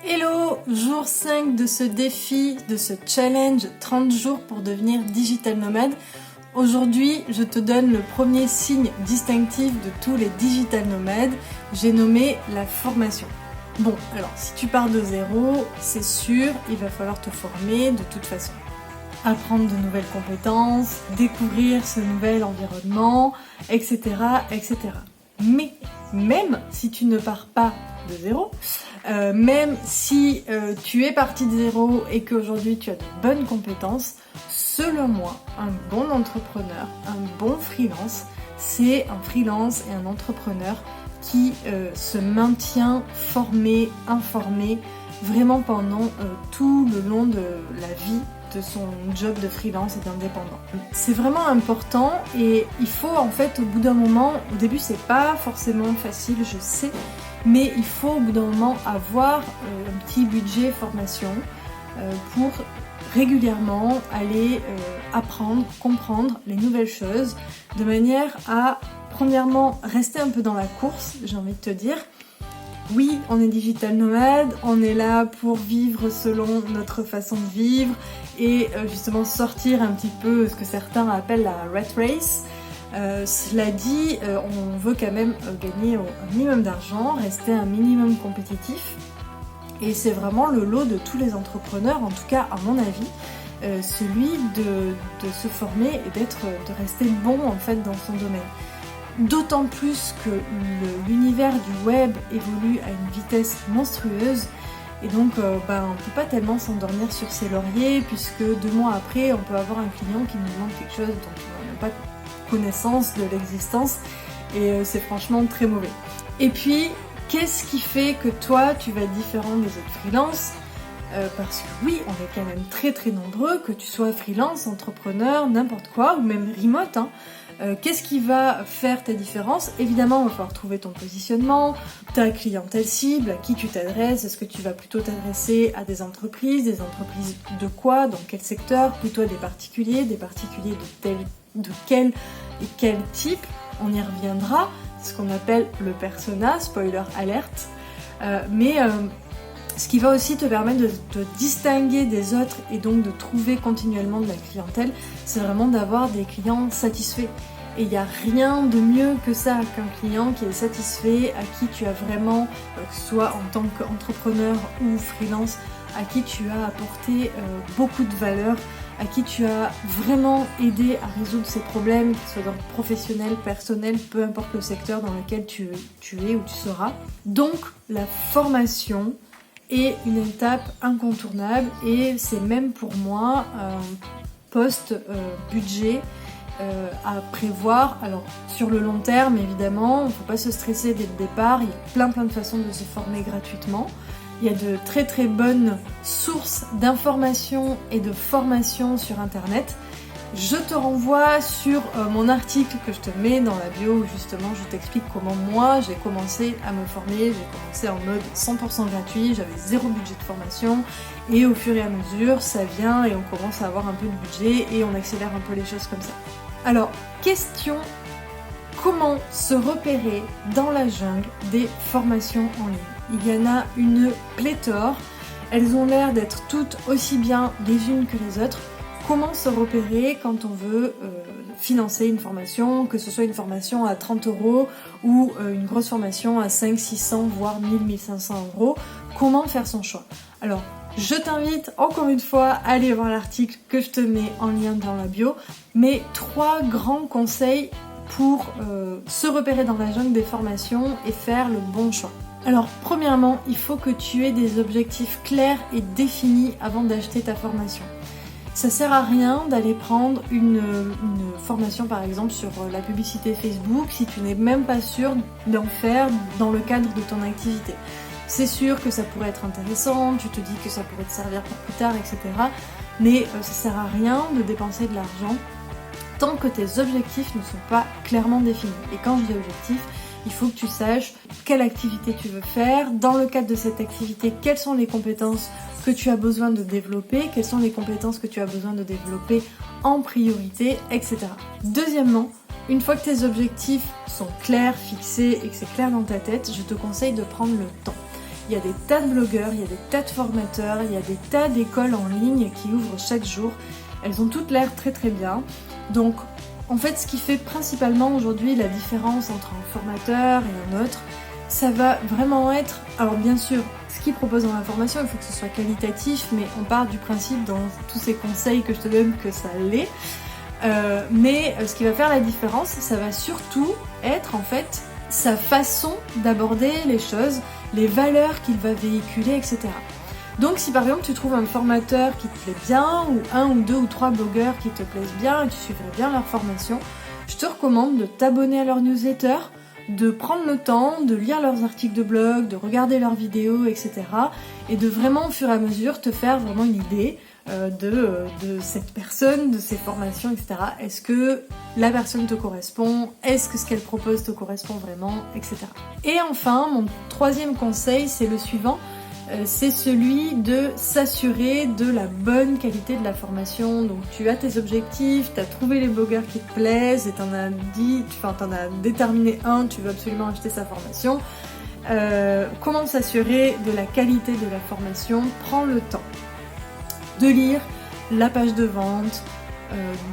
Hello, jour 5 de ce défi, de ce challenge 30 jours pour devenir digital nomade. Aujourd'hui, je te donne le premier signe distinctif de tous les digital nomades, j'ai nommé la formation. Bon, alors si tu pars de zéro, c'est sûr, il va falloir te former de toute façon. Apprendre de nouvelles compétences, découvrir ce nouvel environnement, etc., etc. Mais même si tu ne pars pas de zéro, même si tu es parti de zéro et qu'aujourd'hui tu as de bonnes compétences, selon moi, un bon entrepreneur, un bon freelance, c'est un freelance et un entrepreneur qui se maintient formé, informé, vraiment pendant tout le long de la vie de son job de freelance et d'indépendant. C'est vraiment important et il faut en fait au bout d'un moment, au début c'est pas forcément facile, je sais, mais il faut au bout d'un moment avoir un petit budget formation pour régulièrement aller apprendre, comprendre les nouvelles choses de manière à premièrement rester un peu dans la course, j'ai envie de te dire. Oui, on est digital nomade, on est là pour vivre selon notre façon de vivre et justement sortir un petit peu ce que certains appellent la rat race. Cela dit, on veut quand même gagner un minimum d'argent, rester un minimum compétitif et c'est vraiment le lot de tous les entrepreneurs, en tout cas à mon avis, celui de se former et de rester bon en fait dans son domaine. D'autant plus que l'univers du web évolue à une vitesse monstrueuse et donc on ne peut pas tellement s'endormir sur ses lauriers puisque 2 mois après on peut avoir un client qui nous demande quelque chose dont on n'a pas connaissance de l'existence et c'est franchement très mauvais. Et puis qu'est-ce qui fait que toi tu vas être différent des autres freelances ? Parce que oui, on est quand même très très nombreux, que tu sois freelance, entrepreneur, n'importe quoi, ou même remote. Qu'est-ce qui va faire ta différence ? Évidemment, il va falloir trouver ton positionnement, ta clientèle cible, à qui tu t'adresses. Est-ce que tu vas plutôt t'adresser à des entreprises de quoi ? Dans quel secteur ? Plutôt à des particuliers de quel et quel type ? On y reviendra, c'est ce qu'on appelle le persona, spoiler alerte. Ce qui va aussi te permettre de te distinguer des autres et donc de trouver continuellement de la clientèle, c'est vraiment d'avoir des clients satisfaits. Et il n'y a rien de mieux que ça, qu'un client qui est satisfait, à qui tu as vraiment, que ce soit en tant qu'entrepreneur ou freelance, à qui tu as apporté beaucoup de valeur, à qui tu as vraiment aidé à résoudre ses problèmes, qu'ils soient dans le professionnel, personnel, peu importe le secteur dans lequel tu es ou tu seras. Donc la formation est une étape incontournable et c'est même pour moi un post-budget à prévoir. Alors sur le long terme évidemment, il ne faut pas se stresser dès le départ, il y a plein de façons de se former gratuitement. Il y a de très très bonnes sources d'informations et de formations sur internet. Je te renvoie sur mon article que je te mets dans la bio où justement je t'explique comment moi j'ai commencé à me former. J'ai commencé en mode 100% gratuit, j'avais 0 budget de formation et au fur et à mesure ça vient et on commence à avoir un peu de budget et on accélère un peu les choses comme ça. Alors, question, comment se repérer dans la jungle des formations en ligne ? Il y en a une pléthore, elles ont l'air d'être toutes aussi bien les unes que les autres. Comment se repérer quand on veut financer une formation, que ce soit une formation à 30 € ou une grosse formation à 500, 600, voire 1000, 1500 €? Comment faire son choix ? Alors, je t'invite encore une fois à aller voir l'article que je te mets en lien dans la bio, mais 3 grands conseils pour se repérer dans la jungle des formations et faire le bon choix. Alors, premièrement, il faut que tu aies des objectifs clairs et définis avant d'acheter ta formation. Ça sert à rien d'aller prendre une formation par exemple sur la publicité Facebook si tu n'es même pas sûr d'en faire dans le cadre de ton activité. C'est sûr que ça pourrait être intéressant, tu te dis que ça pourrait te servir pour plus tard, etc. Mais ça sert à rien de dépenser de l'argent tant que tes objectifs ne sont pas clairement définis. Et quand je dis objectifs, il faut que tu saches quelle activité tu veux faire, dans le cadre de cette activité, quelles sont les compétences que tu as besoin de développer, quelles sont les compétences que tu as besoin de développer en priorité, etc. Deuxièmement, une fois que tes objectifs sont clairs, fixés et que c'est clair dans ta tête, je te conseille de prendre le temps. Il y a des tas de blogueurs, il y a des tas de formateurs, il y a des tas d'écoles en ligne qui ouvrent chaque jour. Elles ont toutes l'air très très bien. Donc en fait, ce qui fait principalement aujourd'hui la différence entre un formateur et un autre, ça va vraiment être... Alors bien sûr, ce qu'ils proposent dans la formation, il faut que ce soit qualitatif, mais on part du principe dans tous ces conseils que je te donne que ça l'est. Mais ce qui va faire la différence, ça va surtout être en fait sa façon d'aborder les choses, les valeurs qu'il va véhiculer, etc. Donc si par exemple tu trouves un formateur qui te plaît bien, ou un ou deux ou trois blogueurs qui te plaisent bien et tu suivrais bien leur formation, je te recommande de t'abonner à leur newsletter, de prendre le temps de lire leurs articles de blog, de regarder leurs vidéos, etc. Et de vraiment au fur et à mesure te faire vraiment une idée de cette personne, de ses formations, etc. Est-ce que la personne te correspond? Est-ce que ce qu'elle propose te correspond vraiment, etc. Et enfin, mon troisième conseil, c'est le suivant. C'est celui de s'assurer de la bonne qualité de la formation. Donc tu as tes objectifs, tu as trouvé les blogueurs qui te plaisent et t'en as déterminé un, tu veux absolument acheter sa formation. Comment s'assurer de la qualité de la formation? Prends le temps de lire la page de vente,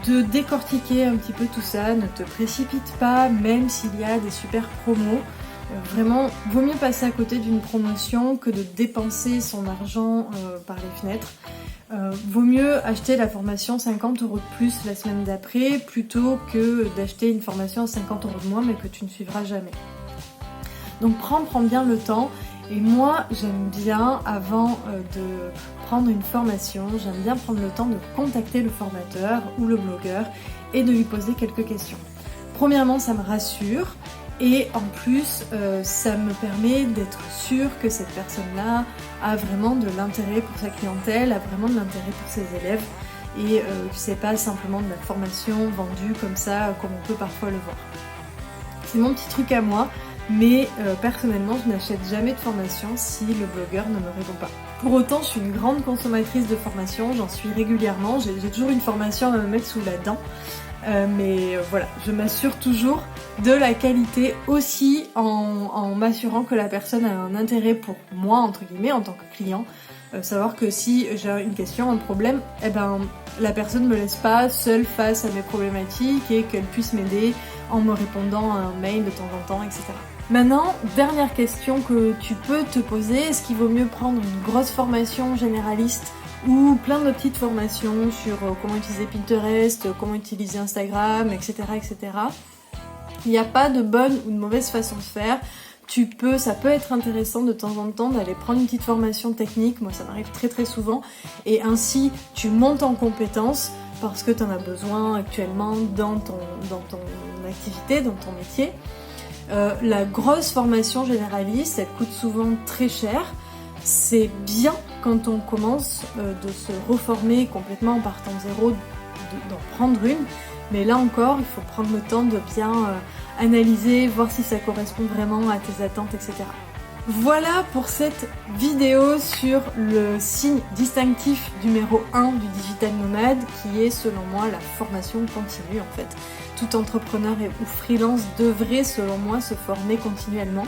de décortiquer un petit peu tout ça, ne te précipite pas même s'il y a des super promos. Vraiment, vaut mieux passer à côté d'une promotion que de dépenser son argent par les fenêtres. Vaut mieux acheter la formation 50 € de plus la semaine d'après plutôt que d'acheter une formation à 50 € de moins mais que tu ne suivras jamais. Donc prends bien le temps. Et moi, j'aime bien, avant de prendre une formation, j'aime bien prendre le temps de contacter le formateur ou le blogueur et de lui poser quelques questions. Premièrement, ça me rassure. Et en plus, ça me permet d'être sûre que cette personne-là a vraiment de l'intérêt pour sa clientèle, a vraiment de l'intérêt pour ses élèves et que c'est pas simplement de la formation vendue comme ça, comme on peut parfois le voir. C'est mon petit truc à moi, mais personnellement, je n'achète jamais de formation si le blogueur ne me répond pas. Pour autant, je suis une grande consommatrice de formation, j'en suis régulièrement, j'ai toujours une formation à me mettre sous la dent. Mais voilà, je m'assure toujours de la qualité aussi en m'assurant que la personne a un intérêt pour moi, entre guillemets, en tant que client. Savoir que si j'ai une question, un problème, eh ben, la personne ne me laisse pas seule face à mes problématiques et qu'elle puisse m'aider en me répondant à un mail de temps en temps, etc. Maintenant, dernière question que tu peux te poser, est-ce qu'il vaut mieux prendre une grosse formation généraliste ou plein de petites formations sur comment utiliser Pinterest, comment utiliser Instagram, etc. etc. Il n'y a pas de bonne ou de mauvaise façon de faire. Ça peut être intéressant de temps en temps d'aller prendre une petite formation technique, moi ça m'arrive très très souvent, et ainsi tu montes en compétences parce que tu en as besoin actuellement dans ton activité, dans ton métier. La grosse formation généraliste, elle coûte souvent très cher. C'est bien quand on commence de se reformer complètement en partant de zéro, d'en prendre une, mais là encore il faut prendre le temps de bien analyser, voir si ça correspond vraiment à tes attentes, etc. Voilà pour cette vidéo sur le signe distinctif numéro 1 du digital nomade, qui est selon moi la formation continue en fait. Tout entrepreneur ou freelance devrait selon moi se former continuellement.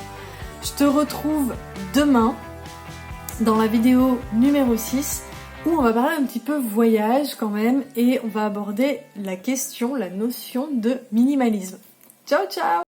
Je te retrouve demain dans la vidéo numéro 6 où on va parler un petit peu voyage quand même et on va aborder la notion de minimalisme. Ciao ciao!